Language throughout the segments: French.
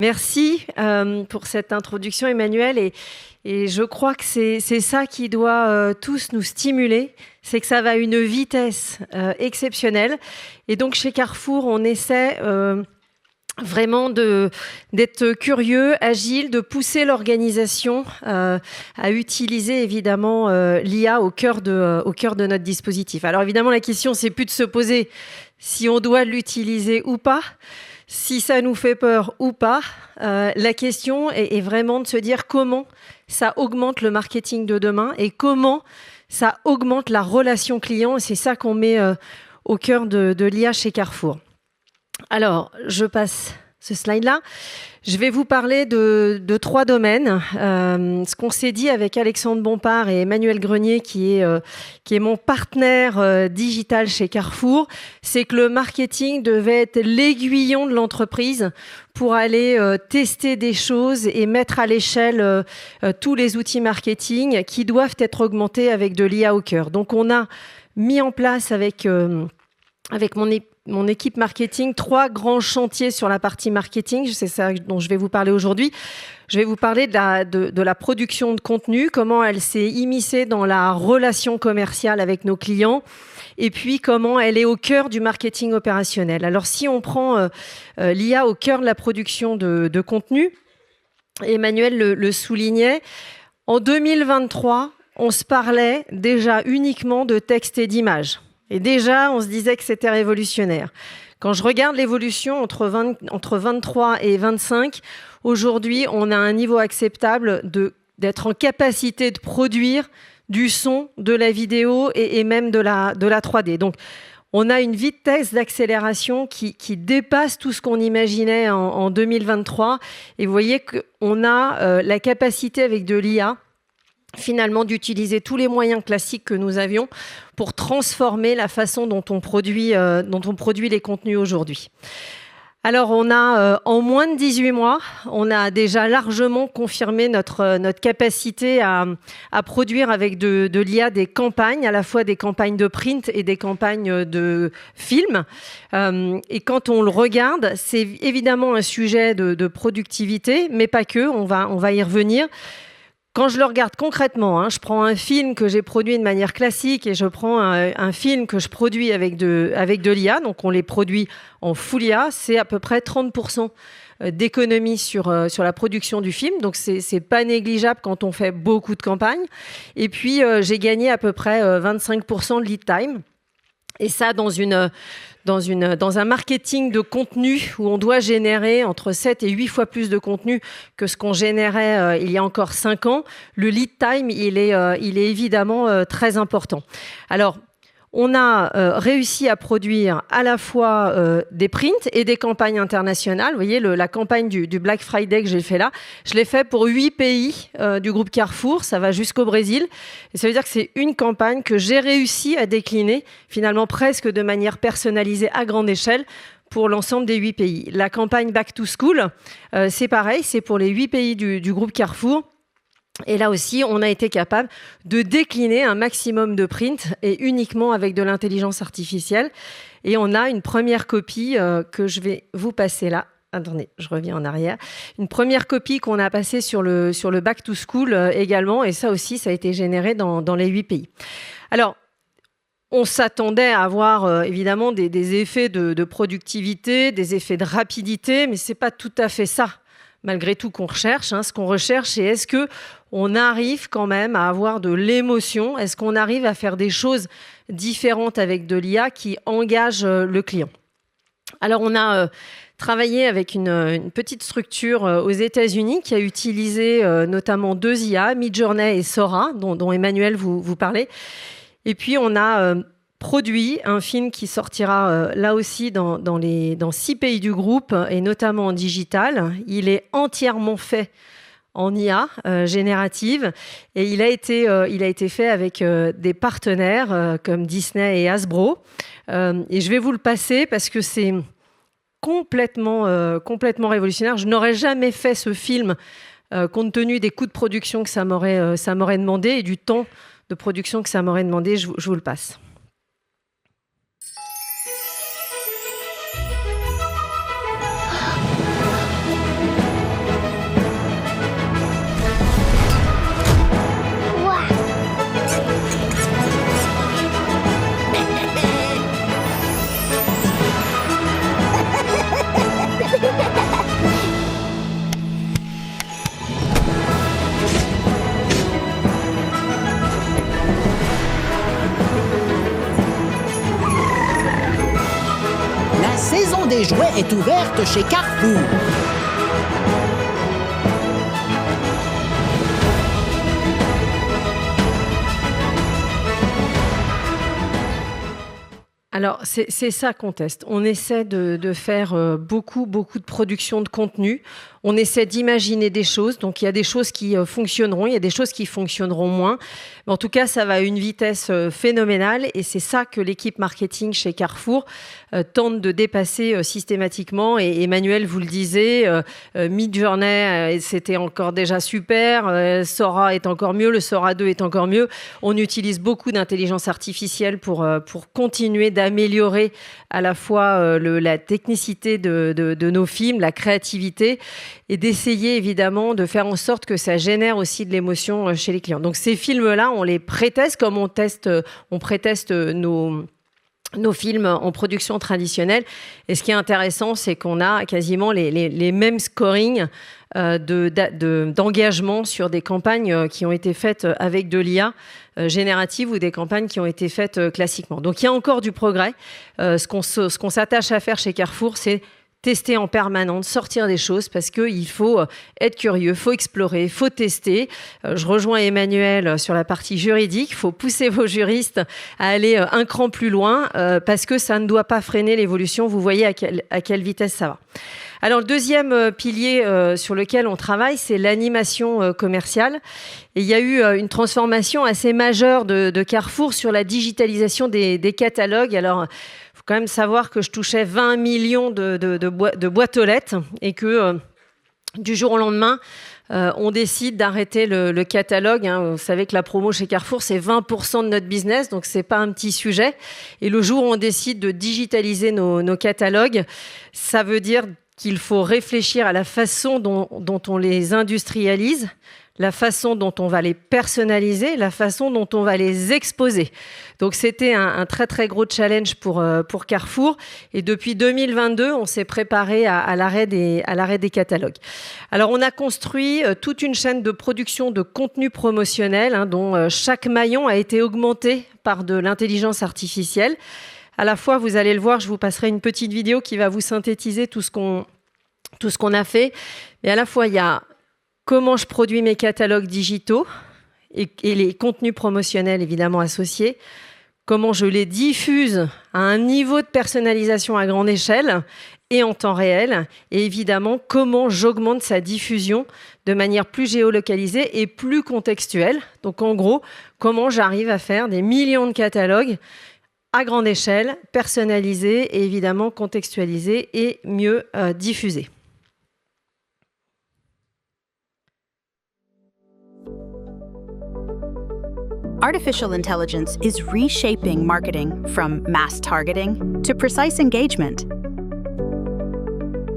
Merci pour cette introduction, Emmanuel. Et je crois que c'est ça qui doit tous nous stimuler, c'est que ça va à une vitesse exceptionnelle. Et donc, chez Carrefour, on essaie vraiment d'être curieux, agile, de pousser l'organisation à utiliser évidemment l'IA au cœur de notre dispositif. Alors évidemment, la question, c'est plus de se poser si on doit l'utiliser ou pas, si ça nous fait peur ou pas. La question est vraiment de se dire comment ça augmente le marketing de demain et comment ça augmente la relation client. Et c'est ça qu'on met au cœur de l'IA chez Carrefour. Alors, je passe ce slide-là. Je vais vous parler de 3 domaines. Ce qu'on s'est dit avec Alexandre Bompard et Emmanuel Grenier, qui est mon partenaire digital chez Carrefour, c'est que le marketing devait être l'aiguillon de l'entreprise pour aller tester des choses et mettre à l'échelle tous les outils marketing qui doivent être augmentés avec de l'IA au cœur. Donc, on a mis en place avec mon équipe marketing 3 grands chantiers sur la partie marketing. C'est ça dont je vais vous parler aujourd'hui. Je vais vous parler de la production de contenu, comment elle s'est immiscée dans la relation commerciale avec nos clients, et puis comment elle est au cœur du marketing opérationnel. Alors si on prend l'IA au cœur de la production de contenu, Emmanuel le soulignait, en 2023, on se parlait déjà uniquement de texte et d'images. Et déjà, on se disait que c'était révolutionnaire. Quand je regarde l'évolution entre 23 et 25, aujourd'hui, on a un niveau acceptable d'être en capacité de produire du son, de la vidéo et même de la 3D. Donc, on a une vitesse d'accélération qui dépasse tout ce qu'on imaginait en 2023. Et vous voyez qu'on a la capacité avec de l'IA, finalement, d'utiliser tous les moyens classiques que nous avions pour transformer la façon dont on produit les contenus aujourd'hui. Alors, on a, en moins de 18 mois, on a déjà largement confirmé notre capacité à produire avec de l'IA des campagnes, à la fois des campagnes de print et des campagnes de film. Et quand on le regarde, c'est évidemment un sujet de productivité, mais pas que, on va y revenir. Quand je le regarde concrètement, je prends un film que j'ai produit de manière classique et je prends un film que je produis avec de l'IA, donc on les produit en full IA, c'est à peu près 30% d'économie sur la production du film, donc c'est pas négligeable quand on fait beaucoup de campagnes. Et puis j'ai gagné à peu près 25% de lead time, et ça dans un marketing de contenu où on doit générer entre 7 et 8 fois plus de contenu que ce qu'on générait il y a encore 5 ans. Le lead time, il est évidemment très important. Alors, on a réussi à produire à la fois des prints et des campagnes internationales. Vous voyez, la campagne du Black Friday que j'ai fait là, je l'ai fait pour 8 pays du groupe Carrefour. Ça va jusqu'au Brésil. Et ça veut dire que c'est une campagne que j'ai réussi à décliner, finalement presque de manière personnalisée à grande échelle, pour l'ensemble des 8 pays. La campagne Back to School, c'est pareil, c'est pour les 8 pays du groupe Carrefour. Et là aussi, on a été capable de décliner un maximum de print et uniquement avec de l'intelligence artificielle. Et on a une première copie que je vais vous passer là. Attendez, je reviens en arrière. Une première copie qu'on a passée sur le Back to School également. Et ça aussi, ça a été généré dans les 8 pays. Alors, on s'attendait à avoir évidemment des effets de productivité, des effets de rapidité, mais ce n'est pas tout à fait ça, malgré tout, qu'on recherche. Ce qu'on recherche, c'est est-ce qu'on arrive quand même à avoir de l'émotion? Est-ce qu'on arrive à faire des choses différentes avec de l'IA qui engagent le client? Alors, on a travaillé avec une petite structure aux États-Unis qui a utilisé notamment 2 IA, Midjourney et Sora, dont Emmanuel vous parlait. Et puis, on a produit un film qui sortira là aussi dans 6 pays du groupe, et notamment en digital. Il est entièrement fait en IA générative, et il a été fait avec des partenaires comme Disney et Hasbro. Et je vais vous le passer parce que c'est complètement révolutionnaire. Je n'aurais jamais fait ce film compte tenu des coûts de production que ça m'aurait demandé et du temps de production que ça m'aurait demandé. Je vous le passe. maison des jouets est ouverte chez Carrefour. Alors, c'est ça qu'on teste. On essaie de faire beaucoup de production de contenu. On essaie d'imaginer des choses. Donc, il y a des choses qui fonctionneront, il y a des choses qui fonctionneront moins. Mais en tout cas, ça va à une vitesse phénoménale. Et c'est ça que l'équipe marketing chez Carrefour tente de dépasser systématiquement. Et Emmanuel vous le disait, Midjourney, c'était encore déjà super. Sora est encore mieux. Le Sora 2 est encore mieux. On utilise beaucoup d'intelligence artificielle pour continuer d'améliorer à la fois la technicité de nos films, la créativité, et d'essayer évidemment de faire en sorte que ça génère aussi de l'émotion chez les clients. Donc ces films-là, on les pré-teste comme on pré-teste nos films en production traditionnelle. Et ce qui est intéressant, c'est qu'on a quasiment les mêmes scorings d'engagement sur des campagnes qui ont été faites avec de l'IA générative ou des campagnes qui ont été faites classiquement. Donc il y a encore du progrès. Ce qu'on s'attache à faire chez Carrefour, c'est tester en permanence, sortir des choses parce qu'il faut être curieux, il faut explorer, il faut tester. Je rejoins Emmanuel sur la partie juridique. Il faut pousser vos juristes à aller un cran plus loin parce que ça ne doit pas freiner l'évolution. Vous voyez à quelle vitesse ça va. Alors, le deuxième pilier sur lequel on travaille, c'est l'animation commerciale. Et il y a eu une transformation assez majeure de Carrefour sur la digitalisation des catalogues. Alors, il faut quand même savoir que je touchais 20 millions de boîtes aux lettres et que du jour au lendemain, on décide d'arrêter le catalogue. Vous savez que la promo chez Carrefour, c'est 20% de notre business, donc c'est pas un petit sujet. Et le jour où on décide de digitaliser nos catalogues, ça veut dire qu'il faut réfléchir à la façon dont on les industrialise, la façon dont on va les personnaliser, la façon dont on va les exposer. Donc c'était un très très gros challenge pour Carrefour. Et depuis 2022, on s'est préparé à l'arrêt des catalogues. Alors on a construit toute une chaîne de production de contenu promotionnel dont chaque maillon a été augmenté par de l'intelligence artificielle. À la fois, vous allez le voir, je vous passerai une petite vidéo qui va vous synthétiser tout ce qu'on a fait. Mais à la fois, il y a comment je produis mes catalogues digitaux et les contenus promotionnels évidemment associés, comment je les diffuse à un niveau de personnalisation à grande échelle et en temps réel, et évidemment comment j'augmente sa diffusion de manière plus géolocalisée et plus contextuelle. Donc en gros, comment j'arrive à faire des millions de catalogues à grande échelle, personnalisés et évidemment contextualisés et mieux diffusés. Artificial intelligence is reshaping marketing from mass targeting to precise engagement.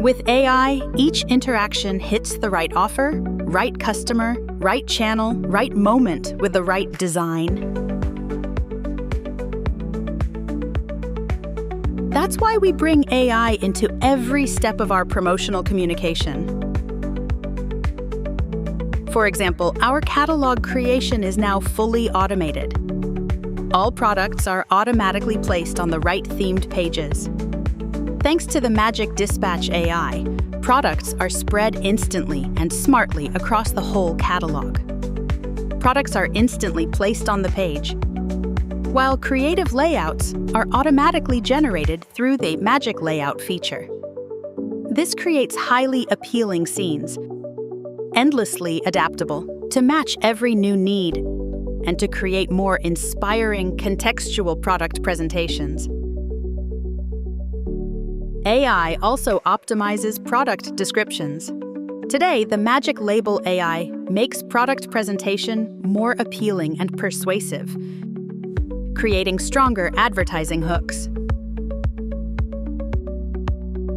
With AI, each interaction hits the right offer, right customer, right channel, right moment with the right design. That's why we bring AI into every step of our promotional communication. For example, our catalog creation is now fully automated. All products are automatically placed on the right themed pages. Thanks to the Magic Dispatch AI, products are spread instantly and smartly across the whole catalog. Products are instantly placed on the page, while creative layouts are automatically generated through the Magic Layout feature. This creates highly appealing scenes, endlessly adaptable to match every new need and to create more inspiring contextual product presentations. AI also optimizes product descriptions. Today, the Magic Label AI makes product presentation more appealing and persuasive, creating stronger advertising hooks.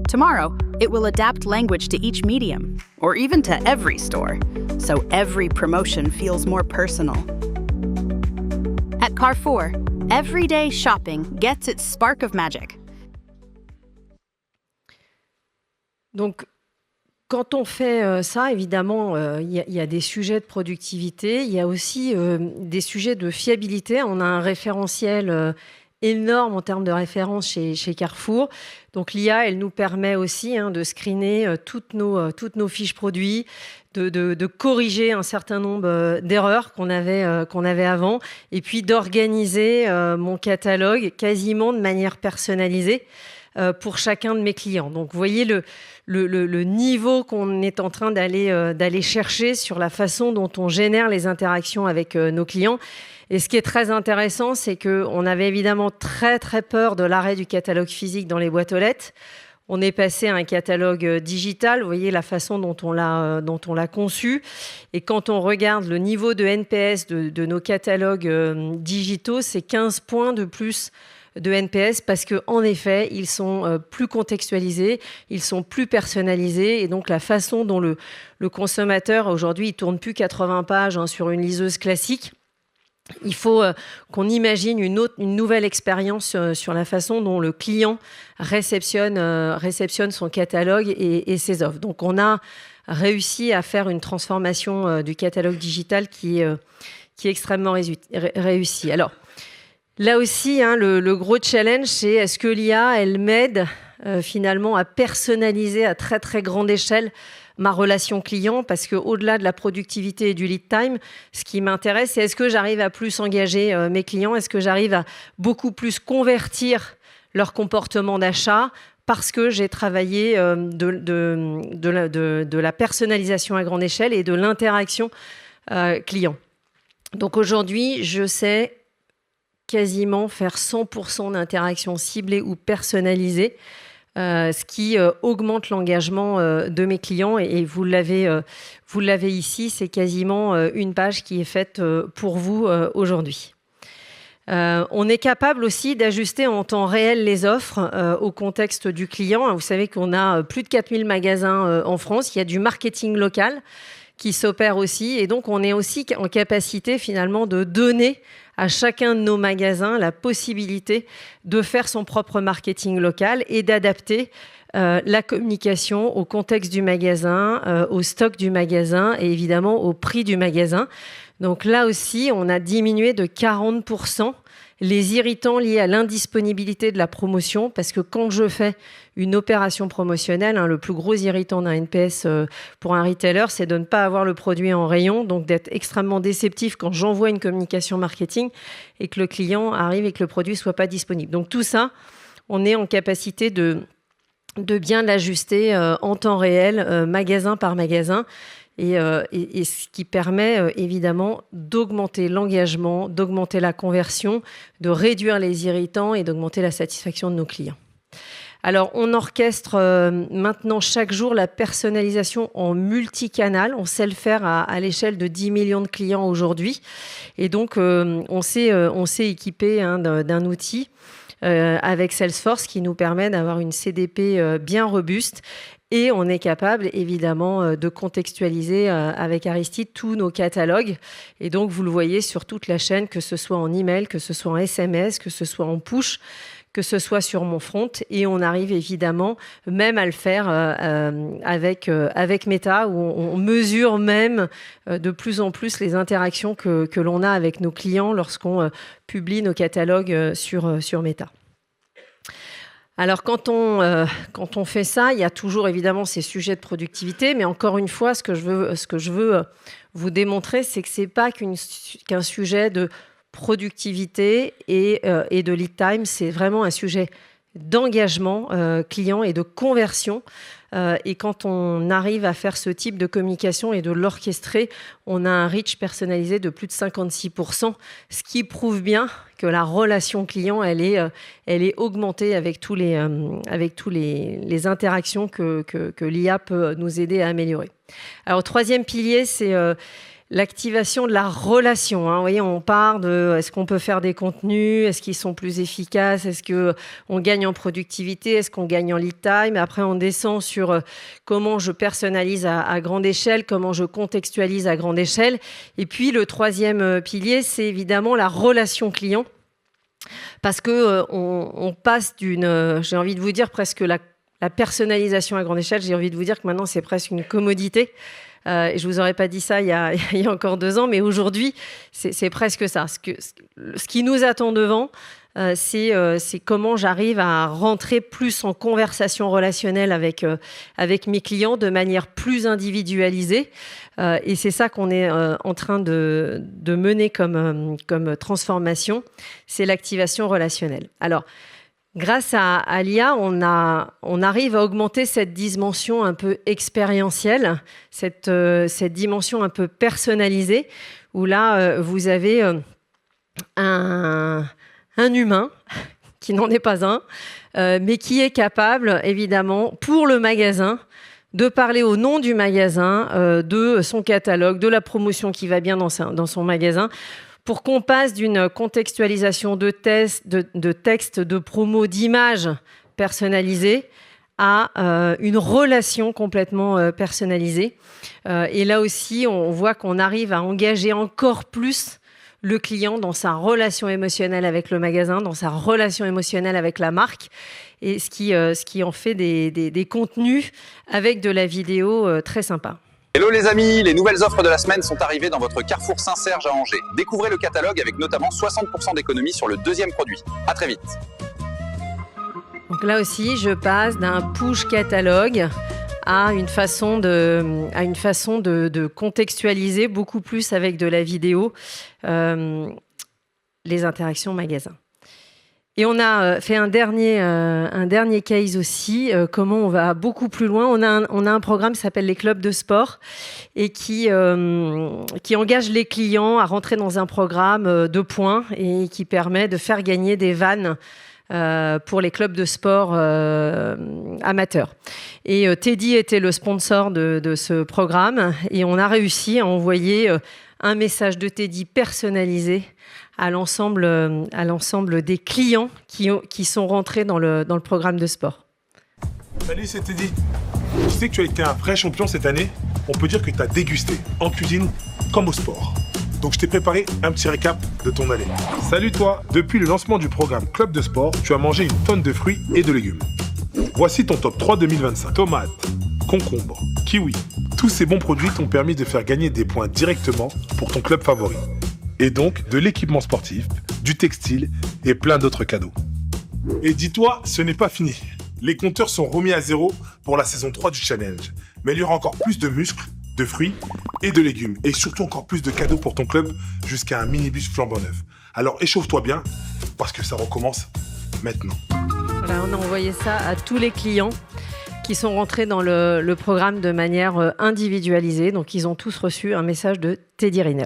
Tomorrow, it will adapt language to each medium, or even to every store, so every promotion feels more personal. At Carrefour, everyday shopping gets its spark of magic. Donc, quand on fait ça, évidemment, il y a des sujets de productivité, il y a aussi des sujets de fiabilité. On a un référentiel énorme en termes de référence chez Carrefour. Donc l'IA, elle nous permet aussi de screener toutes nos fiches produits, de corriger un certain nombre d'erreurs qu'on avait avant, et puis d'organiser mon catalogue quasiment de manière personnalisée pour chacun de mes clients. Donc vous voyez le niveau qu'on est en train d'aller chercher sur la façon dont on génère les interactions avec nos clients. Et ce qui est très intéressant, c'est qu'on avait évidemment très très peur de l'arrêt du catalogue physique dans les boîtes aux lettres. On est passé à un catalogue digital, vous voyez la façon dont on l'a conçu. Et quand on regarde le niveau de NPS de nos catalogues digitaux, c'est 15 points de plus de NPS parce qu'en effet, ils sont plus contextualisés, ils sont plus personnalisés. Et donc, la façon dont le consommateur, aujourd'hui, il ne tourne plus 80 pages sur une liseuse classique. Il faut qu'on imagine une nouvelle expérience sur la façon dont le client réceptionne son catalogue et ses offres. Donc, on a réussi à faire une transformation du catalogue digital qui est extrêmement réussie. Alors, là aussi, le gros challenge, c'est est-ce que l'IA, elle m'aide finalement à personnaliser à très, très grande échelle ma relation client, parce qu'au-delà de la productivité et du lead time, ce qui m'intéresse, c'est est-ce que j'arrive à plus engager mes clients, est-ce que j'arrive à beaucoup plus convertir leur comportement d'achat parce que j'ai travaillé de la personnalisation à grande échelle et de l'interaction client. Donc aujourd'hui, je sais quasiment faire 100% d'interactions ciblées ou personnalisées, ce qui augmente l'engagement de mes clients. Et vous l'avez ici, c'est quasiment une page qui est faite pour vous aujourd'hui. On est capable aussi d'ajuster en temps réel les offres au contexte du client. Vous savez qu'on a plus de 4000 magasins en France. Il y a du marketing local qui s'opère aussi. Et donc, on est aussi en capacité finalement de donner à chacun de nos magasins la possibilité de faire son propre marketing local et d'adapter la communication au contexte du magasin, au stock du magasin et évidemment au prix du magasin. Donc là aussi, on a diminué de 40% les irritants liés à l'indisponibilité de la promotion, parce que quand je fais une opération promotionnelle, le plus gros irritant d'un NPS pour un retailer, c'est de ne pas avoir le produit en rayon, donc d'être extrêmement déceptif quand j'envoie une communication marketing et que le client arrive et que le produit ne soit pas disponible. Donc tout ça, on est en capacité de bien l'ajuster en temps réel, magasin par magasin, et ce qui permet évidemment d'augmenter l'engagement, d'augmenter la conversion, de réduire les irritants et d'augmenter la satisfaction de nos clients. Alors, on orchestre maintenant chaque jour la personnalisation en multicanal. On sait le faire à l'échelle de 10 millions de clients aujourd'hui. Et donc, on s'est équipé d'un outil avec Salesforce qui nous permet d'avoir une CDP bien robuste. Et on est capable, évidemment, de contextualiser avec Aristide tous nos catalogues. Et donc, vous le voyez sur toute la chaîne, que ce soit en email, que ce soit en SMS, que ce soit en push, que ce soit sur mon front. Et on arrive évidemment même à le faire avec Meta, où on mesure même de plus en plus les interactions que l'on a avec nos clients lorsqu'on publie nos catalogues sur Meta. Alors, quand on fait ça, il y a toujours évidemment ces sujets de productivité, mais encore une fois, ce que je veux vous démontrer, c'est que ce n'est pas qu'un sujet de productivité et de lead time, c'est vraiment un sujet d'engagement client et de conversion. Et quand on arrive à faire ce type de communication et de l'orchestrer, on a un reach personnalisé de plus de 56%, ce qui prouve bien que la relation client, elle est augmentée avec tous les interactions que l'IA peut nous aider à améliorer. Alors, troisième pilier, c'est l'activation de la relation. Vous voyez, on part de est-ce qu'on peut faire des contenus, est-ce qu'ils sont plus efficaces, est-ce qu'on gagne en productivité, est-ce qu'on gagne en lead time. Après, on descend sur comment je personnalise à grande échelle, comment je contextualise à grande échelle. Et puis, le troisième pilier, c'est évidemment la relation client. Parce qu'on passe j'ai envie de vous dire, presque la personnalisation à grande échelle, j'ai envie de vous dire que maintenant, c'est presque une commodité. Et je ne vous aurais pas dit ça il y a encore 2 ans, mais aujourd'hui, c'est presque ça. Ce qui nous attend devant, c'est comment j'arrive à rentrer plus en conversation relationnelle avec mes clients de manière plus individualisée. Et c'est ça qu'on est en train de mener comme transformation, c'est l'activation relationnelle. Alors, grâce à l'IA, on arrive à augmenter cette dimension un peu expérientielle, cette dimension un peu personnalisée, où là, vous avez un humain, qui n'en est pas un, mais qui est capable, évidemment, pour le magasin, de parler au nom du magasin, de son catalogue, de la promotion qui va bien dans son magasin, pour qu'on passe d'une contextualisation de texte, de promo, d'images personnalisées à une relation complètement personnalisée. Et là aussi, on voit qu'on arrive à engager encore plus le client dans sa relation émotionnelle avec le magasin, dans sa relation émotionnelle avec la marque, et ce qui en fait des contenus avec de la vidéo très sympa. Hello les amis, les nouvelles offres de la semaine sont arrivées dans votre Carrefour Saint-Serge à Angers. Découvrez le catalogue avec notamment 60% d'économie sur le deuxième produit. À très vite. Donc là aussi, je passe d'un push catalogue à une façon de contextualiser beaucoup plus avec de la vidéo les interactions magasin. Et on a fait un dernier case aussi, comment on va beaucoup plus loin. On a un programme qui s'appelle les clubs de sport et qui engage les clients à rentrer dans un programme de points et qui permet de faire gagner des vannes pour les clubs de sport amateurs. Et Teddy était le sponsor de ce programme et on a réussi à envoyer un message de Teddy personnalisé à l'ensemble des clients qui sont rentrés dans le programme de sport. Salut, c'est Teddy. Tu sais que tu as été un vrai champion cette année? On peut dire que tu as dégusté, en cuisine comme au sport. Donc je t'ai préparé un petit récap de ton année. Salut toi! Depuis le lancement du programme Club de Sport, tu as mangé une tonne de fruits et de légumes. Voici ton top 3 2025. Tomates, concombres, kiwis. Tous ces bons produits t'ont permis de faire gagner des points directement pour ton club favori. Et donc de l'équipement sportif, du textile et plein d'autres cadeaux. Et dis-toi, ce n'est pas fini. Les compteurs sont remis à zéro pour la saison 3 du challenge. Mais il y aura encore plus de muscles, de fruits et de légumes. Et surtout encore plus de cadeaux pour ton club jusqu'à un minibus flambant neuf. Alors échauffe-toi bien parce que ça recommence maintenant. Voilà, on a envoyé ça à tous les clients qui sont rentrés dans le programme de manière individualisée. Donc ils ont tous reçu un message de Teddy Riner.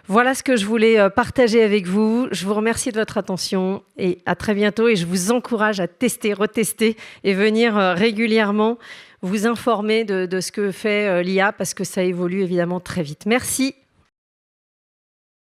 Voilà ce que je voulais partager avec vous. Je vous remercie de votre attention et à très bientôt. Et je vous encourage à tester, retester et venir régulièrement vous informer de ce que fait l'IA parce que ça évolue évidemment très vite. Merci.